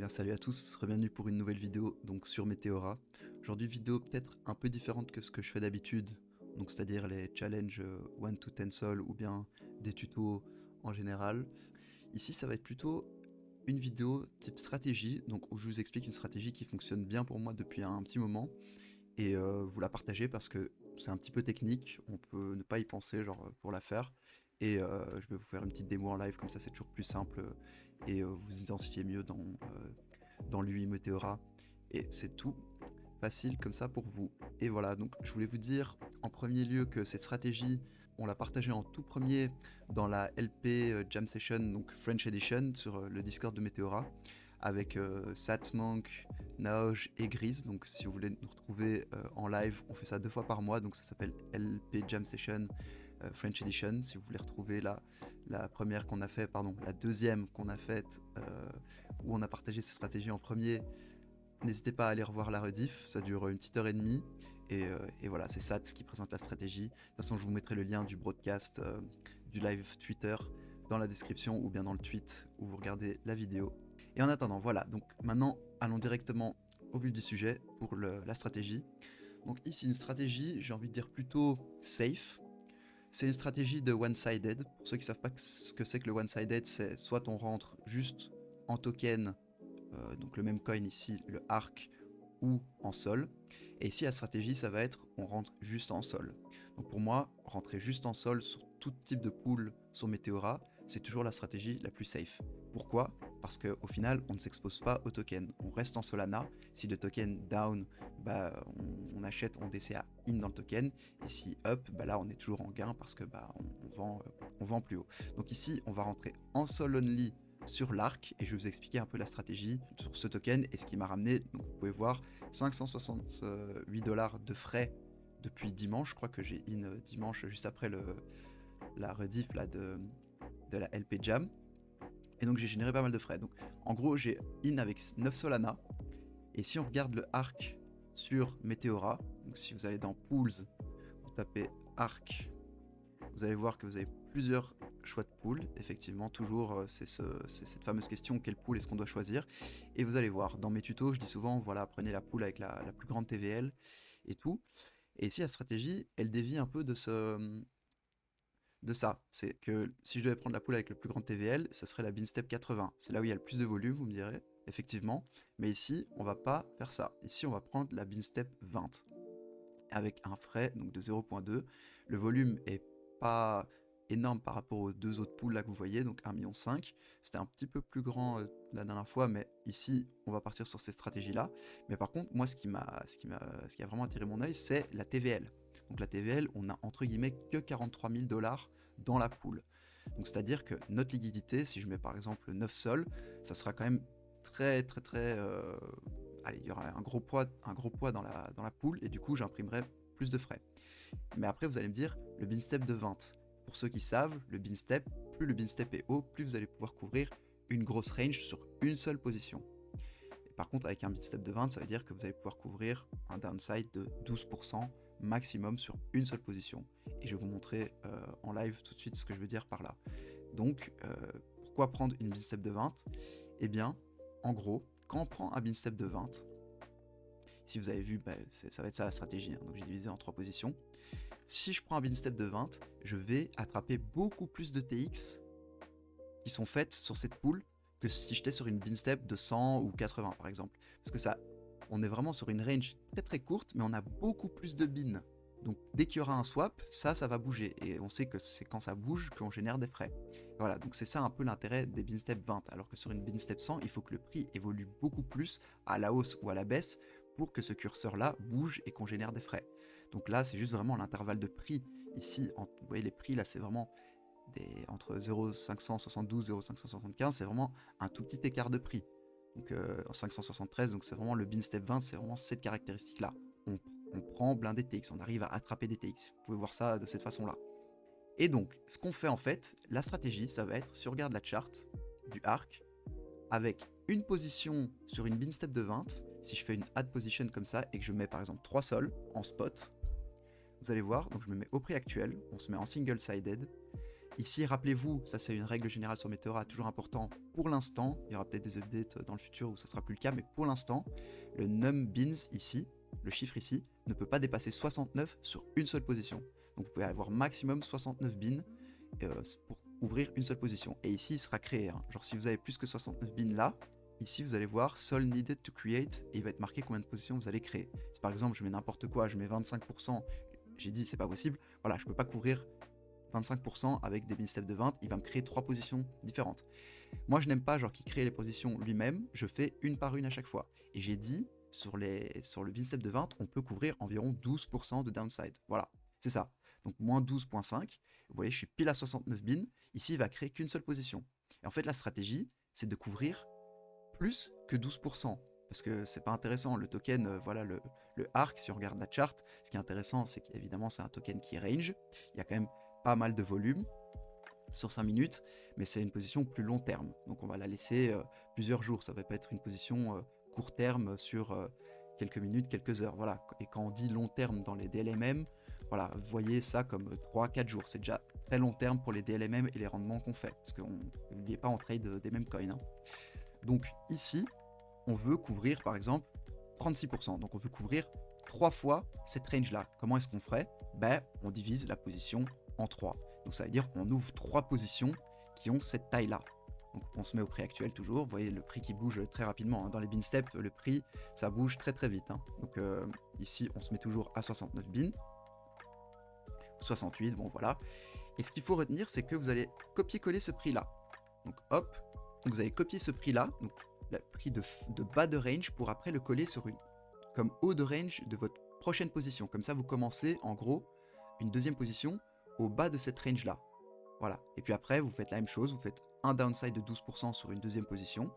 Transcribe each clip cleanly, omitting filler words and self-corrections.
Bien, salut à tous, bienvenue pour une nouvelle vidéo donc sur Meteora. Aujourd'hui, vidéo peut-être un peu différente que ce que je fais d'habitude, donc c'est-à-dire les challenges 1 to 10 sol ou bien des tutos en général. Ici, ça va être plutôt une vidéo type stratégie, donc où je vous explique une stratégie qui fonctionne bien pour moi depuis un petit moment et vous la partagez parce que c'est un petit peu technique, on peut ne pas y penser genre pour la faire. Et je vais vous faire une petite démo en live, comme ça c'est toujours plus simple et vous identifiez mieux dans l'UI Meteora. Et c'est tout facile comme ça pour vous. Et voilà, donc je voulais vous dire en premier lieu que cette stratégie, on l'a partagée en tout premier dans la LP Jam Session, donc French Edition, sur le Discord de Meteora, avec Satsmonk, Naoj et Grise. Donc si vous voulez nous retrouver en live, on fait ça 2 fois par mois, donc ça s'appelle LP Jam Session French Edition. Si vous voulez retrouver la première qu'on a fait, pardon, la deuxième qu'on a faite, où on a partagé ces stratégies en premier, n'hésitez pas à aller revoir la rediff, ça dure une petite heure et demie. Et voilà, c'est Sats qui présente la stratégie. De toute façon, je vous mettrai le lien du broadcast, du live Twitter dans la description ou bien dans le tweet où vous regardez la vidéo. Et en attendant, voilà, donc maintenant, allons directement au vif du sujet pour la stratégie. Donc ici, une stratégie, j'ai envie de dire plutôt safe. C'est une stratégie de one-sided. Pour ceux qui ne savent pas ce que c'est que le one-sided, c'est soit on rentre juste en token, donc le même coin ici, le ARC, ou en sol. Et ici, la stratégie, ça va être on rentre juste en sol. Donc pour moi, rentrer juste en sol sur tout type de pool sur Meteora, c'est toujours la stratégie la plus safe. Pourquoi ? Parce qu'au final, on ne s'expose pas au token. On reste en Solana. Si le token down, bah, on achète, on DCA in dans le token. Et si up, bah là, on est toujours en gain parce que bah, on vend plus haut. Donc ici, on va rentrer en sol only sur l'arc et je vais vous expliquer un peu la stratégie sur ce token et ce qui m'a ramené. Donc vous pouvez voir 568$ de frais depuis dimanche. Je crois que j'ai in dimanche juste après la rediff là, de la LP Jam. Et donc j'ai généré pas mal de frais. Donc en gros j'ai in avec 9 Solana. Et si on regarde le arc sur Meteora, donc si vous allez dans Pools, vous tapez arc, vous allez voir que vous avez plusieurs choix de pool. Effectivement, toujours, c'est cette fameuse question, quel pool est-ce qu'on doit choisir. Et vous allez voir, dans mes tutos, je dis souvent, voilà, prenez la pool avec la plus grande TVL et tout. Et ici, la stratégie, elle dévie un peu de ça. C'est que si je devais prendre la pool avec le plus grand TVL, ça serait la Beanstep 80. C'est là où il y a le plus de volume, vous me direz, effectivement. Mais ici, on va pas faire ça. Ici, on va prendre la Beanstep 20 avec un frais donc de 0.2. Le volume est pas énorme par rapport aux deux autres pools là que vous voyez, donc 1,5 million. C'était un petit peu plus grand la dernière fois, mais ici on va partir sur ces stratégies là. Mais par contre, moi ce qui a vraiment attiré mon œil, c'est la TVL. Donc la TVL, on a entre guillemets que 43 000$ dans la pool. Donc c'est-à-dire que notre liquidité, si je mets par exemple 9 sols, ça sera quand même très allez, il y aura un gros poids dans la pool et du coup j'imprimerai plus de frais. Mais après vous allez me dire le bin step de 20. Pour ceux qui savent, le bin step, plus le bin step est haut, plus vous allez pouvoir couvrir une grosse range sur une seule position. Et par contre avec un bin step de 20, ça veut dire que vous allez pouvoir couvrir un downside de 12% maximum sur une seule position. Et je vais vous montrer en live tout de suite ce que je veux dire par là. Donc pourquoi prendre une bin step de 20 ? Eh bien, en gros, quand on prend un bin step de 20, si vous avez vu, bah, ça va être ça la stratégie, hein, donc j'ai divisé en 3 positions. Si je prends un bin step de 20, je vais attraper beaucoup plus de TX qui sont faites sur cette pool que si j'étais sur une bin step de 100 ou 80 par exemple. Parce que ça, on est vraiment sur une range très courte, mais on a beaucoup plus de bins. Donc dès qu'il y aura un swap, ça va bouger. Et on sait que c'est quand ça bouge qu'on génère des frais. Voilà, donc c'est ça un peu l'intérêt des bin step 20. Alors que sur une bin step 100, il faut que le prix évolue beaucoup plus à la hausse ou à la baisse pour que ce curseur-là bouge et qu'on génère des frais. Donc là, c'est juste vraiment l'intervalle de prix. Ici, vous voyez les prix, là, c'est vraiment entre 0,572 et 0,575, c'est vraiment un tout petit écart de prix. Donc en 573, donc c'est vraiment le bin step 20, c'est vraiment cette caractéristique-là. On prend blindé TX, on arrive à attraper des TX. Vous pouvez voir ça de cette façon-là. Et donc, ce qu'on fait en fait, la stratégie, ça va être, si on regarde la charte du arc, avec une position sur une bin step de 20, si je fais une add position comme ça et que je mets par exemple 3 sols en spot, vous allez voir, donc je me mets au prix actuel, on se met en single sided. Ici, rappelez-vous, ça c'est une règle générale sur Meteora, toujours important pour l'instant. Il y aura peut-être des updates dans le futur où ça sera plus le cas, mais pour l'instant, le num bins ici, le chiffre ici, ne peut pas dépasser 69 sur une seule position. Donc vous pouvez avoir maximum 69 bins pour ouvrir une seule position. Et ici, il sera créé. Hein. Genre si vous avez plus que 69 bins là, ici vous allez voir sol needed to create et il va être marqué combien de positions vous allez créer. Si par exemple je mets n'importe quoi, je mets 25%, j'ai dit c'est pas possible, voilà, je peux pas couvrir 25% avec des bin steps de 20, il va me créer 3 positions différentes. Moi je n'aime pas genre qu'il crée les positions lui-même, je fais une par une à chaque fois. Et j'ai dit sur le bin step de 20, on peut couvrir environ 12% de downside. Voilà, c'est ça. Donc moins 12.5, vous voyez je suis pile à 69 bins, ici il va créer qu'une seule position. Et en fait la stratégie c'est de couvrir plus que 12%. Parce que c'est pas intéressant, le token, voilà, le ARC, si on regarde la charte, ce qui est intéressant, c'est qu'évidemment, c'est un token qui est range. Il y a quand même pas mal de volume sur 5 minutes, mais c'est une position plus long terme. Donc on va la laisser plusieurs jours. Ça va pas être une position court terme sur quelques minutes, quelques heures. Voilà. Et quand on dit long terme dans les DLMM, voilà, voyez ça comme 3-4 jours. C'est déjà très long terme pour les DLMM et les rendements qu'on fait. Parce qu'on n'oubliez pas, on trade des mêmes coins. Hein. Donc ici, on veut couvrir par exemple 36%. Donc on veut couvrir 3 fois cette range-là. Comment est-ce qu'on ferait? Ben, on divise la position en 3. Donc ça veut dire qu'on ouvre 3 positions qui ont cette taille-là. Donc on se met au prix actuel toujours. Vous voyez le prix qui bouge très rapidement. Hein. Dans les bin steps, le prix, ça bouge très très vite. Hein. Donc ici, on se met toujours à 69 bin. 68, bon voilà. Et ce qu'il faut retenir, c'est que vous allez copier-coller ce prix-là. Donc hop, donc vous allez copier ce prix-là, donc le prix de bas de range, pour après le coller sur comme haut de range de votre prochaine position. Comme ça, vous commencez en gros une deuxième position au bas de cette range-là. Voilà. Et puis après, vous faites la même chose, vous faites un downside de 12% sur une deuxième position,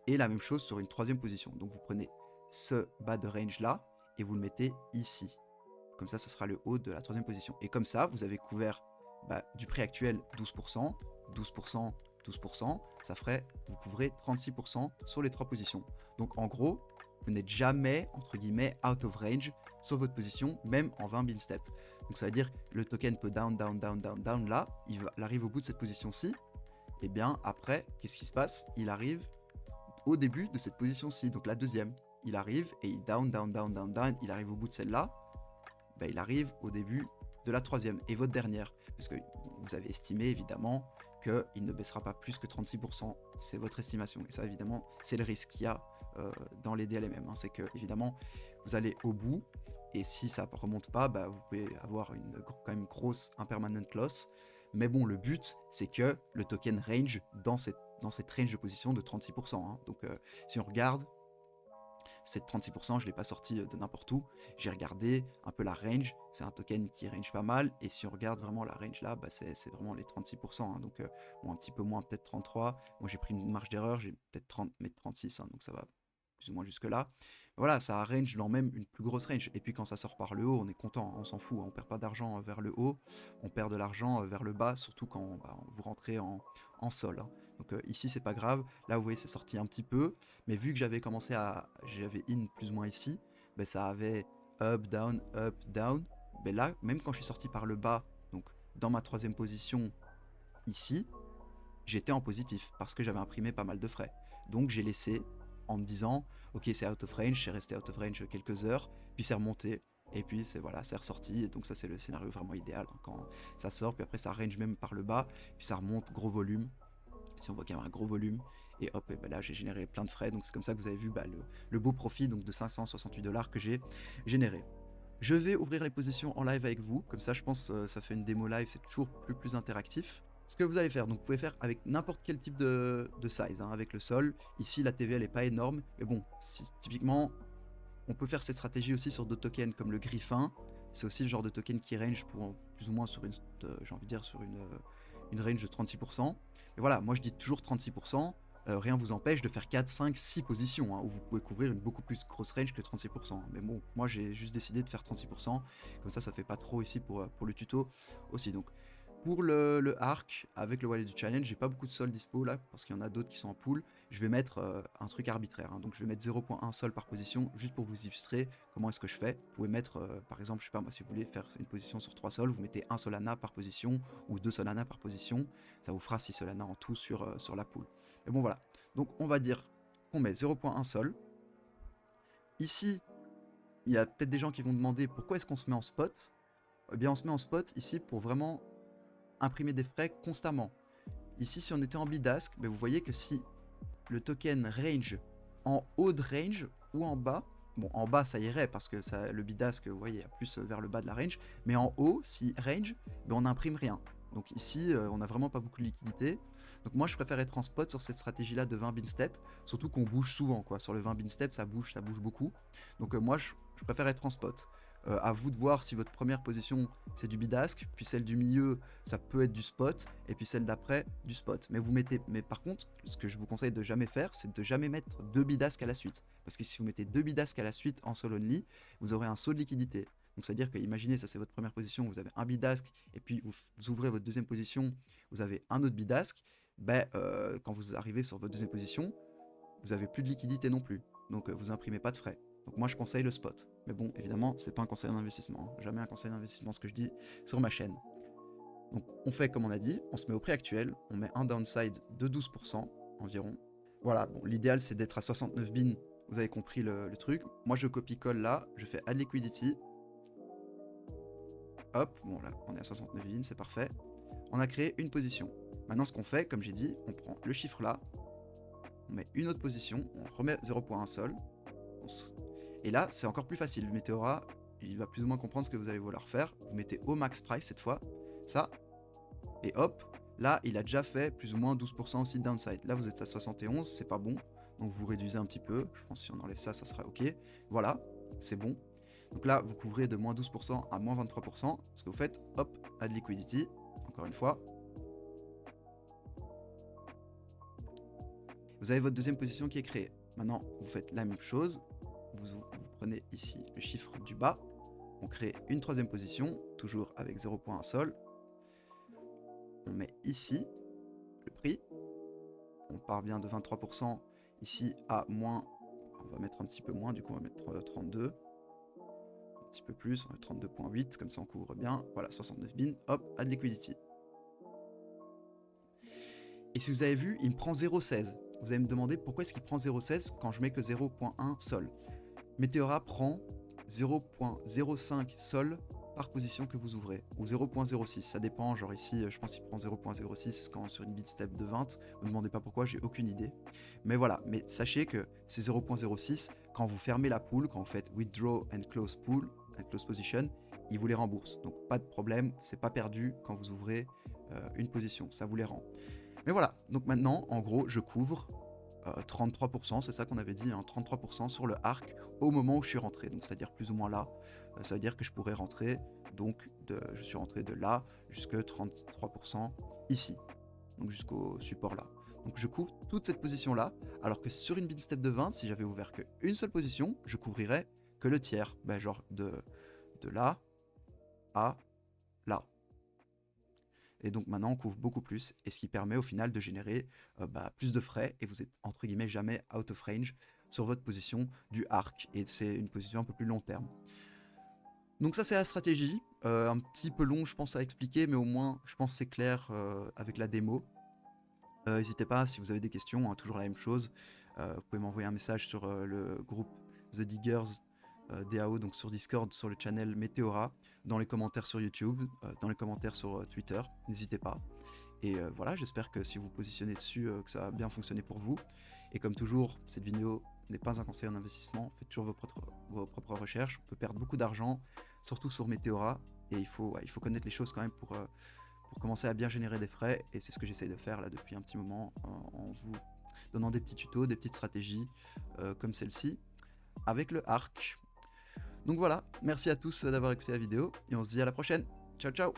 et la même chose sur une troisième position. Donc vous prenez ce bas de range-là, et vous le mettez ici. Comme ça, ça sera le haut de la troisième position. Et comme ça, vous avez couvert du prix actuel 12%, 12%, 12%, ça ferait, vous couvrez 36% sur les 3 positions. Donc en gros, vous n'êtes jamais, entre guillemets, out of range sur votre position, même en 20 bin step. Donc ça veut dire le token peut down, down, down, down, down là, il arrive au bout de cette position-ci, et bien après, qu'est-ce qui se passe? Il arrive au début de cette position-ci, donc la deuxième. Il arrive et il down, down, down, down, down, il arrive au bout de celle-là, il arrive au début de la troisième et votre dernière. Parce que vous avez estimé évidemment qu'il ne baissera pas plus que 36%. C'est votre estimation. Et ça évidemment, c'est le risque qu'il y a dans les DLMM. Hein. C'est que évidemment, vous allez au bout et si ça ne remonte pas, vous pouvez avoir quand même grosse impermanent loss. Mais bon, le but, c'est que le token range dans cette range de position de 36%. Hein. Donc si on regarde, cette 36%, je ne l'ai pas sorti de n'importe où. J'ai regardé un peu la range. C'est un token qui range pas mal. Et si on regarde vraiment la range là, c'est vraiment les 36%. Hein. Donc, bon, un petit peu moins, peut-être 33. Moi, j'ai pris une marge d'erreur. J'ai peut-être 30, mais 36. Hein, donc, ça va plus ou moins jusque-là. Voilà, ça range dans même une plus grosse range. Et puis, quand ça sort par le haut, on est content. Hein, on s'en fout. On perd pas d'argent vers le haut. On perd de l'argent vers le bas, surtout quand vous rentrez en sol. Hein. Donc ici c'est pas grave, là vous voyez c'est sorti un petit peu, mais vu que j'avais in plus ou moins ici, ça avait up, down, là même quand je suis sorti par le bas, donc dans ma troisième position ici, j'étais en positif parce que j'avais imprimé pas mal de frais. Donc j'ai laissé en me disant ok c'est out of range, c'est resté out of range quelques heures, puis c'est remonté. Et puis c'est ressorti, et donc ça c'est le scénario vraiment idéal, hein, quand ça sort, puis après ça range même par le bas, puis ça remonte, gros volume, si on voit qu'il y a un gros volume, et hop, et là j'ai généré plein de frais, donc c'est comme ça que vous avez vu le beau profit donc de 568$ que j'ai généré. Je vais ouvrir les positions en live avec vous, comme ça je pense ça fait une démo live, c'est toujours plus interactif. Ce que vous allez faire, donc vous pouvez faire avec n'importe quel type de size, hein, avec le sol. Ici la TVL n'est pas énorme, mais bon, typiquement on peut faire cette stratégie aussi sur d'autres tokens comme le Griffin. C'est aussi le genre de token qui range pour plus ou moins sur une, j'ai envie de dire sur une range de 36%. Mais voilà, moi je dis toujours 36%, rien vous empêche de faire 4, 5, 6 positions, hein, où vous pouvez couvrir une beaucoup plus grosse range que 36%. Mais bon, moi j'ai juste décidé de faire 36%, comme ça ça fait pas trop ici pour le tuto aussi. Donc Pour le arc, avec le wallet du challenge, j'ai pas beaucoup de sol dispo là, parce qu'il y en a d'autres qui sont en pool. Je vais mettre un truc arbitraire, hein. Donc je vais mettre 0.1 sol par position, juste pour vous illustrer comment est-ce que je fais. Vous pouvez mettre, par exemple, je sais pas moi, si vous voulez faire une position sur 3 sols, vous mettez 1 Solana par position, ou 2 Solana par position. Ça vous fera 6 Solana en tout sur la pool. Mais bon voilà, donc on va dire qu'on met 0.1 sol. Ici, il y a peut-être des gens qui vont demander pourquoi est-ce qu'on se met en spot. Eh bien on se met en spot ici pour vraiment imprimer des frais constamment. Ici, si on était en bidasque, ben vous voyez que si le token range en haut de range ou en bas, bon, en bas ça irait parce que ça, le bidasque, vous voyez, plus vers le bas de la range, mais en haut, si range, ben on n'imprime rien. Donc ici, on n'a vraiment pas beaucoup de liquidité. Donc moi, je préfère être en spot sur cette stratégie-là de 20 bin step, surtout qu'on bouge souvent, quoi. Sur le 20 bin step, ça bouge beaucoup. Donc moi, je préfère être en spot. À vous de voir si votre première position c'est du bidasque, puis celle du milieu ça peut être du spot, et puis celle d'après du spot. Mais par contre, ce que je vous conseille de jamais faire, c'est de jamais mettre 2 bidasques à la suite. Parce que si vous mettez 2 bidasques à la suite en sol only, vous aurez un saut de liquidité. Donc c'est à dire que imaginez, ça c'est votre première position, vous avez un bidasque, et puis vous ouvrez votre deuxième position, vous avez un autre bidasque, ben, quand vous arrivez sur votre deuxième position, vous avez plus de liquidité non plus. Donc vous imprimez pas de frais. Donc moi je conseille le spot. Mais bon, évidemment, c'est pas un conseil d'investissement, hein. Jamais un conseil d'investissement ce que je dis sur ma chaîne. Donc on fait comme on a dit, on se met au prix actuel, on met un downside de 12% environ. Voilà, bon, l'idéal c'est d'être à 69 bin, vous avez compris le truc. Moi je copie-colle là, je fais add liquidity. Hop, bon là on est à 69 bin, c'est parfait. On a créé une position. Maintenant ce qu'on fait, comme j'ai dit, on prend le chiffre là, on met une autre position, on remet 0.1 sol. Et là, c'est encore plus facile. Le Meteora, il va plus ou moins comprendre ce que vous allez vouloir faire. Vous mettez au max price cette fois, ça, et hop, là, il a déjà fait plus ou moins 12% aussi de downside. Là, vous êtes à 71, c'est pas bon, donc vous réduisez un petit peu. Je pense que si on enlève ça, ça sera ok. Voilà, c'est bon. Donc là, vous couvrez de moins 12% à moins 23%. Ce que vous faites, hop, add liquidity, encore une fois. Vous avez votre deuxième position qui est créée. Maintenant, vous faites la même chose. Vous prenez ici le chiffre du bas. On crée une troisième position, toujours avec 0.1 sol. On met ici le prix. On part bien de 23% ici à moins. On va mettre un petit peu moins, du coup on va mettre 32. Un petit peu plus, on va mettre 32.8, comme ça on couvre bien. Voilà, 69 bin, hop, add liquidity. Et si vous avez vu, il me prend 0.16. Vous allez me demander pourquoi est-ce qu'il prend 0.16 quand je mets que 0.1 sol. Meteora prend 0.05 sol par position que vous ouvrez, ou 0.06, ça dépend, genre ici je pense qu'il prend 0.06 quand sur une bid-step de 20, ne me demandez pas pourquoi, j'ai aucune idée. Mais voilà, mais sachez que c'est 0.06, quand vous fermez la pool, quand vous faites withdraw and close pool, and close position, il vous les rembourse. Donc pas de problème, c'est pas perdu quand vous ouvrez une position, ça vous les rend. Mais voilà, donc maintenant, en gros, je couvre 33%, c'est ça qu'on avait dit, hein, 33% sur le arc au moment où je suis rentré. Donc c'est-à-dire plus ou moins là, ça veut dire que je pourrais rentrer, donc je suis rentré de là jusqu'à 33% ici, donc jusqu'au support là. Donc je couvre toute cette position là, alors que sur une bin step de 20, si j'avais ouvert qu'une seule position, je couvrirais que le tiers, ben genre de là à là. Et donc maintenant on couvre beaucoup plus, et ce qui permet au final de générer plus de frais, et vous êtes entre guillemets jamais out of range sur votre position du arc, et c'est une position un peu plus long terme. Donc ça c'est la stratégie, un petit peu long je pense à expliquer, mais au moins je pense c'est clair avec la démo. N'hésitez pas si vous avez des questions, hein, toujours la même chose, vous pouvez m'envoyer un message sur le groupe The Diggers DAO, donc sur Discord, sur le channel Meteora, dans les commentaires sur YouTube, dans les commentaires sur Twitter, n'hésitez pas. Et voilà, j'espère que si vous vous positionnez dessus, que ça va bien fonctionner pour vous. Et comme toujours, cette vidéo n'est pas un conseil en investissement, faites toujours vos propres recherches, on peut perdre beaucoup d'argent, surtout sur Meteora, et il faut connaître les choses quand même pour commencer à bien générer des frais, et c'est ce que j'essaye de faire là depuis un petit moment, en vous donnant des petits tutos, des petites stratégies comme celle-ci, avec le ARC. Donc voilà, merci à tous d'avoir écouté la vidéo, et on se dit à la prochaine. Ciao ciao.